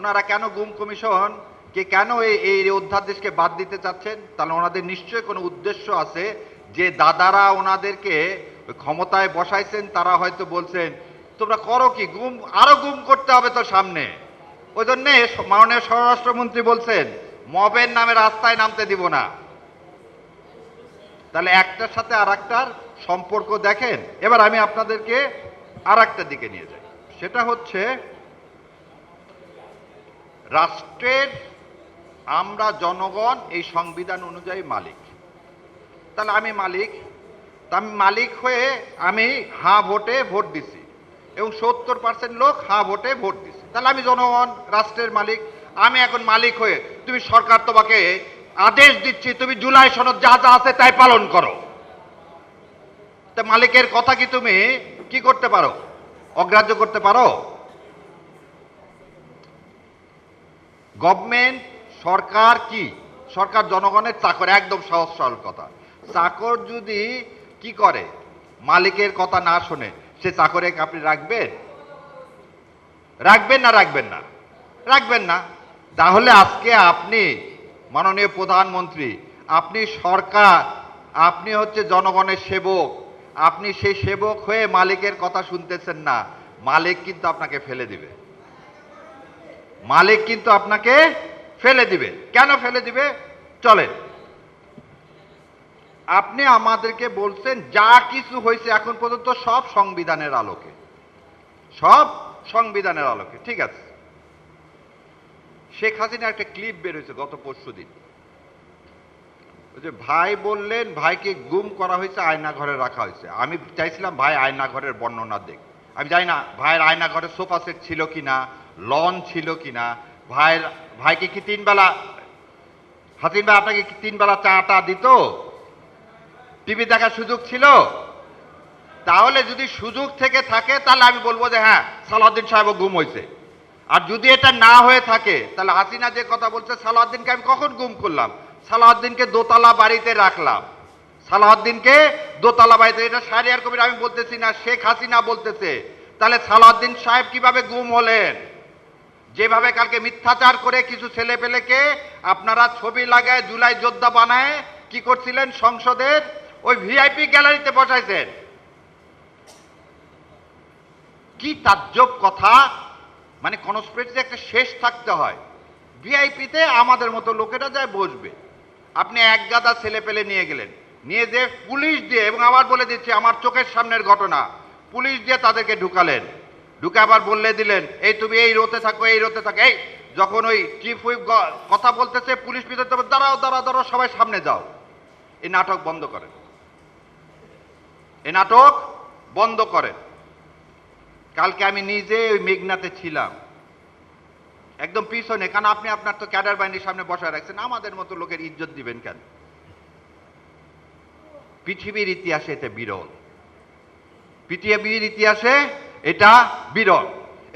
ওনারা কেন গুম কমিশন কে কেন এই অধ্যাদেশকে বাদ দিতে চাচ্ছেন? তাহলে ওনাদের নিশ্চয়ই কোনো উদ্দেশ্য আছে, যে দাদারা ওনাদেরকে ক্ষমতায় বসাইছেন তারা হয়তো বলছেন তোমরা করো কি, গুম আরো গুম করতে হবে তো সামনে। ওই জন্যে মাননীয় স্বরাষ্ট্রমন্ত্রী বলছেন মবের নামে রাস্তায় নামতে দিব না। তাহলে একটার সাথে আর একটার সম্পর্ক দেখেন। এবার আমি আপনাদেরকে আর একটা দিকে নিয়ে যাই, সেটা হচ্ছে রাষ্ট্রের আমরা জনগণ এই সংবিধান অনুযায়ী মালিক। তাহলে আমি মালিক, তা আমি মালিক হয়ে আমি হাঁ ভোটে ভোট দিছি এবং 70% লোক হাঁ ভোটে ভোট দিছে। তাহলে আমি জনগণ, রাষ্ট্রের মালিক। আমি এখন মালিক হয়ে, তুমি সরকার তোমাকে আদেশ দিচ্ছি তুমি জুলাই সনদ যা যা আছে তাই পালন করো। তা মালিকের কথা কি তুমি কি করতে পারো? অগ্রাহ্য করতে পারো? গভর্নমেন্ট, সরকার কি? সরকার জনগণের চাকর, একদম সহজ সরল কথা। চাকর যদি কি করে, মালিকের কথা না শুনে, সে চাকরে আপনি রাখবেন? রাখবেন না রাখবেন না? রাখবেন না। তাহলে আজকে আপনি মাননীয় প্রধানমন্ত্রী, আপনি সরকার, আপনি হচ্ছে জনগণের সেবক, আপনি সেই সেবক হয়ে মালিকের কথা শুনতেছেন না। মালিক কিন্তু আপনাকে ফেলে দিবে। মালিক কিন্তু আপনাকে ফেলে দিবে। কেন ফেলে দিবে? চলেন, আপনি আমাদেরকে বলছেন যা কিছু হয়েছে এখন পর্যন্ত সব সংবিধানের আলোকে, সব সংবিধানের আলোকে। ঠিক আছে, শেখ হাসিনা একটা ক্লিপ বের হয়েছে গত পরশুদিন, যে ভাই বললেন ভাইকে গুম করা হয়েছে, আয়না ঘরে রাখা হয়েছে। আমি চাইছিলাম ভাই আয়না ঘরের বর্ণনা দেখ। আমি জানি না ভাইয়ের আয়না ঘরে সোফা সেট ছিল কিনা, লন ছিল কিনা, ভাইকে কি 3 বেলা, হাসিন ভাই আপনাকে কি 3 বেলা চাটা দিত? টিভি দেখার সুযোগ ছিল? তাহলে যদি সুযোগ থেকে থাকে তাহলে আমি বলবো যে হ্যাঁ সালাউদ্দিন সাহেবও গুম হয়েছে। আর যদি এটা না হয়ে থাকে তাহলে হাসিনা যে কথা বলছে সালাউদ্দিনকে আমি কখন গুম করলাম? সালাউদ্দিনকে দোতলা বাড়িতে রাখলাম, সালাউদ্দিনকে দোতলা বাড়িতে। এটা শাহরিয়ার কবির আমি বলতেছি না, শেখ হাসিনা বলতেছে। তাহলে সালাউদ্দিন সাহেব কিভাবে গুম হলেন? যেভাবে কালকে মিথ্যাচার করে কিছু ছেলে পেলেকে আপনারা ছবি লাগায় জুলাই যোদ্ধা বানায় কি করছিলেন, সংসদের ওই ভিআইপি গ্যালারিতে বসাইছেন। কি তাজ্জব কথা! মানে কনস্পিরেসি একটা শেষ থাকতে হয়। ভিআইপিতে আমাদের মতো লোকেরা যায় বসবে, আপনি এক গাদা ছেলে পেলে নিয়ে গেলেন, নিয়ে যে পুলিশ দিয়ে, এবং আবার বলে দিচ্ছি আমার চোখের সামনের ঘটনা, পুলিশ দিয়ে তাদেরকে ঢুকালেন, ঢুকে আবার বললে দিলেন এই তুমি এই রোতে থাকো, এই রোতে থাকো। এই যখন ওই চিফ হুইপ কথা বলতেছে, পুলিশ ভিতরে দাঁড়াও দাঁড়াও দাঁড়াও, সবাই সামনে যাও। এই নাটক বন্ধ করেন, এই নাটক বন্ধ করেন। কালকে আমি নিজে ওই মেঘনাতে ছিলাম, একদম পিছনে, কারণ আপনি আপনার তো ক্যাডার বাহিনীর সামনে বসায় রাখছেন, আমাদের মতো লোকের ইজ্জত দিবেন কেন? পৃথিবীর ইতিহাসে এটা বিরল, পৃথিবীর ইতিহাসে এটা বিরল।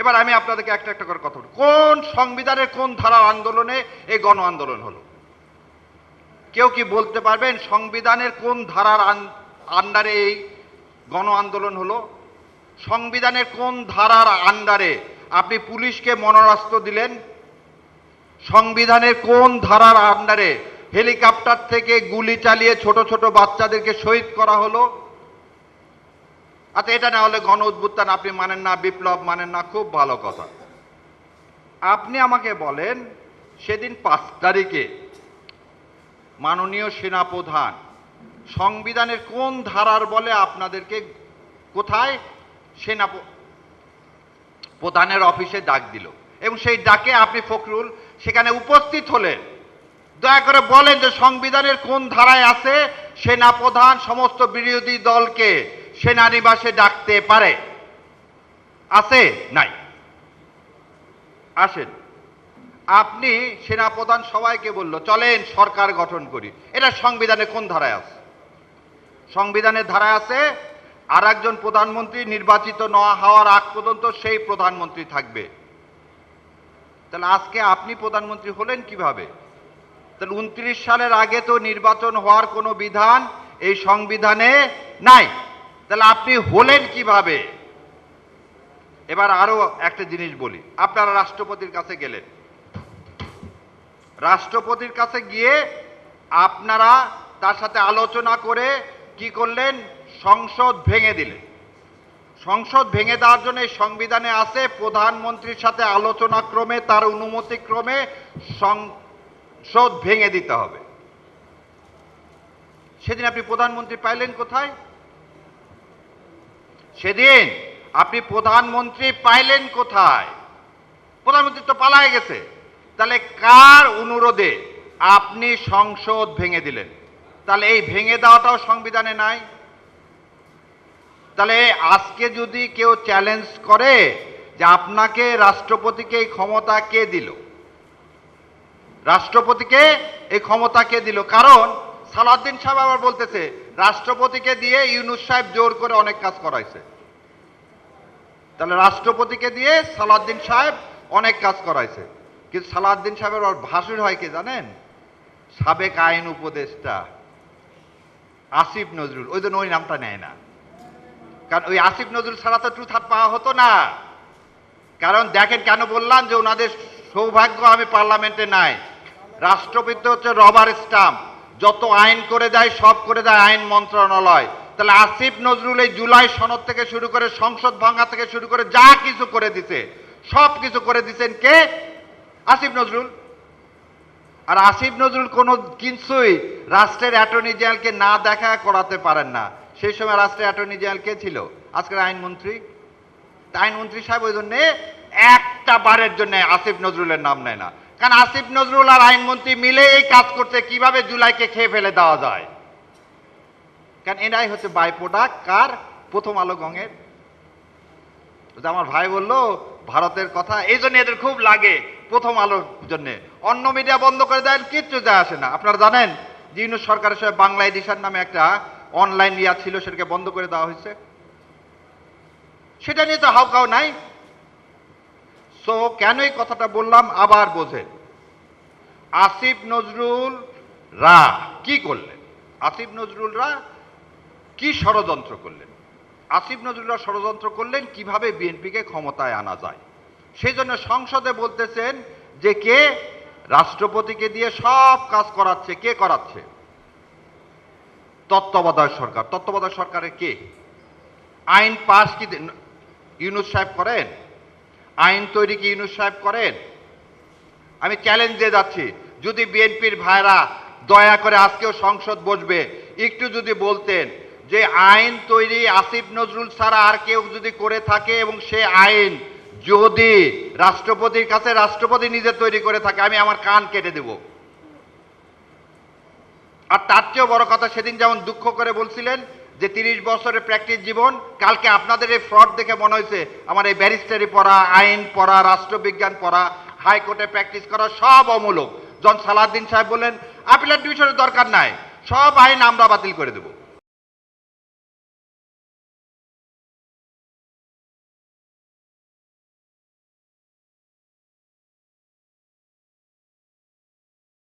এবার আমি আপনাদেরকে একটা একটা করে কথা বলি, কোন সংবিধানের কোন ধারার আন্দোলনে এই গণ আন্দোলন হলো? কেউ কি বলতে পারবেন সংবিধানের কোন ধারার আন্ডারে এই গণ আন্দোলন হলো? সংবিধানের কোন ধারার আন্ডারে আপনি পুলিশকে মরণাস্ত্র দিলেন? সংবিধানের কোন ধারার আন্ডারে হেলিকপ্টার থেকে গুলি চালিয়ে ছোট ছোট বাচ্চাদেরকে শহীদ করা হলো? আচ্ছা, এটা না হলে গণ অভ্যুত্থান আপনি মানেন না, বিপ্লব মানেন না, খুব ভালো কথা। আপনি আমাকে বলেন সেদিন 5 তারিখে মাননীয় সেনাপ্রধান সংবিধানের কোন ধারার বলে আপনাদেরকে কোথায় সেনা প্রধানের অফিসে ডাক দিল, এবং সেই ডাকে আপনি ফখরুল সেখানে উপস্থিত হলেন। দয়া করে বলেন যে সংবিধানের কোন ধারায় আছে সেনাপ্রধান সমস্ত বিরোধী দলকে সেনানিবাসে ডাকতে পারে? আছে? নাই। আসেন, আপনি সেনাপ্রধান সবাইকে বলল চলেন সরকার গঠন করি, এটা সংবিধানে কোন ধারায় আছে? সংবিধানের ধারায় আছে আর একজন প্রধানমন্ত্রী নির্বাচিত না হওয়ার আগ পর্যন্ত সেই প্রধানমন্ত্রী থাকবে। তাহলে আজকে আপনি প্রধানমন্ত্রী হলেন কিভাবে? তাহলে 29 সালের আগে তো নির্বাচন হওয়ার কোনো বিধান এই সংবিধানে নাই, তাহলে আপনি হলেন কিভাবে? এবার আরো একটা জিনিস বলি, আপনারা রাষ্ট্রপতির কাছে গেলেন, রাষ্ট্রপতির কাছে গিয়ে আপনারা তার সাথে আলোচনা করে কি করলেন, সংসদ ভেঙে দিলেন। সংসদ ভেঙে দেওয়ার জন্য এই সংবিধানে আছে প্রধানমন্ত্রীর সাথে আলোচনা ক্রমে তার অনুমতি ক্রমে সংসদ ভেঙে দিতে হবে। সেদিন আপনি প্রধানমন্ত্রী পাইলেন কোথায়? সেদিন আপনি প্রধানমন্ত্রী পাইলেন কোথায়? প্রধানমন্ত্রী তো পালায় গেছে। তাহলে কার অনুরোধে আপনি সংসদ ভেঙে দিলেন? তাহলে এই ভেঙে দেওয়াটাও সংবিধানে নাই। তাহলে আজকে যদি কেউ চ্যালেঞ্জ করে যে আপনাকে রাষ্ট্রপতিকে এই ক্ষমতা কে দিল, রাষ্ট্রপতিকে এই ক্ষমতা কে দিল? কারণ সালাউদ্দিন সাহেব আবার বলতেছে রাষ্ট্রপতিকে দিয়ে ইউনূস সাহেব জোর করে অনেক কাজ করাইছে। তাহলে রাষ্ট্রপতিকে দিয়ে সালাউদ্দিন সাহেব অনেক কাজ করাইছে, কিন্তু সালাউদ্দিন সাহেবের ভাসুর হয় কি জানেন? সাবেক আইন উপদেষ্টা আসিফ নজরুল। ওই জন্য ওই নামটা নেয় না, কারণ ওই আসিফ নজরুল ছাড়া তো ট্রুথ হাট পাওয়া হতো না। কারণ দেখেন কেন বললাম যে ওনাদের সৌভাগ্য আমি পার্লামেন্টে নাই। রাষ্ট্রপতি হচ্ছে রবার স্টাম্প, যত আইন করে দেয় সব করে দেয় আইন মন্ত্রণালয়। তাহলে আসিফ নজরুল এই জুলাই সনদ থেকে শুরু করে সংসদ ভাঙা থেকে শুরু করে যা কিছু করে দিছে, সব কিছু করে দিচ্ছেন কে? আসিফ নজরুল। আর আসিফ নজরুল কোনো কিছুই রাষ্ট্রের অ্যাটর্নি জেনারেলকে না দেখা করাতে পারেন না। সেই সময় রাষ্ট্রের অ্যাটর্নি জেনারেল কে ছিল? আজকের আইনমন্ত্রী। আইনমন্ত্রী সাহেব ওই জন্য একটা বারের জন্য আসিফ নজরুলের নাম নেয় না, কারণ আসিফ নজরুল আর আইনমন্ত্রী মিলে এই কাজ করছে কিভাবে জুলাইকে খেয়ে ফেলে দেওয়া যায়। কারণ এরাই হচ্ছে বাই প্রোডাক্ট কার? প্রথম আলো গঙের। আমার ভাই বললো ভারতের কথা, এই জন্য এদের খুব লাগে প্রথম আলোর জন্য। অন্য মিডিয়া বন্ধ করে দেন, কিচ্ছু যায় আসে না। আপনারা জানেন যে ইউনূস সরকারের সময় বাংলা এডিশন নামে একটা অনলাইন ইয়া ছিল, সেটাকে বন্ধ করে দেওয়া হয়েছে। সেটা নিয়ে তো হাউকাও নাই। সো কেন এই কথাটা বললাম আবার বোঝেন। আসিফ নজরুল রা কি করলেন? আসিফ নজরুলরা কি ষড়যন্ত্র করলেন? আসিফ নজরুলরা ষড়যন্ত্র করলেন কিভাবে বিএনপিকে ক্ষমতায় আনা যায়। সেই জন্য সংসদে বলতেছেন যে কে রাষ্ট্রপতিকে দিয়ে সব কাজ করাচ্ছে। কে করাচ্ছে? তত্ত্বাবধায়ক সরকার। তত্ত্বাবধায়ক সরকারের কে? আইন পাস কি ইউনূস সাহেব করেন? আইন তৈরি কি ইউনূস সাহেব করেন? আমি চ্যালেঞ্জ দিয়ে যাচ্ছি, যদি বিএনপির ভাইরা দয়া করে আজকেও সংসদ বসবে, একটু যদি বলতেন যে আইন তৈরি আসিফ নজরুল ছাড়া আর কেউ যদি করে থাকে এবং সে আইন যদি রাষ্ট্রপতির কাছে রাষ্ট্রপতি নিজে তৈরি করে থাকে, আমি আমার কান কেটে দেব। আর তার চেয়েও বড় কথা, সেদিন যেমন দুঃখ করে বলছিলেন যে 30 বছরের প্র্যাকটিস জীবন, কালকে আপনাদের এই ফ্রড দেখে মনে হয়েছে আমার এই ব্যারিস্টারি পড়া, আইন পড়া, রাষ্ট্রবিজ্ঞান পড়া, হাইকোর্টে প্র্যাকটিস করা সব অমূলক। জন সালাউদ্দিন সাহেব বললেন আপিলেট ডিভিশনের দরকার নাই, সব আইন আমরা বাতিল করে দেব।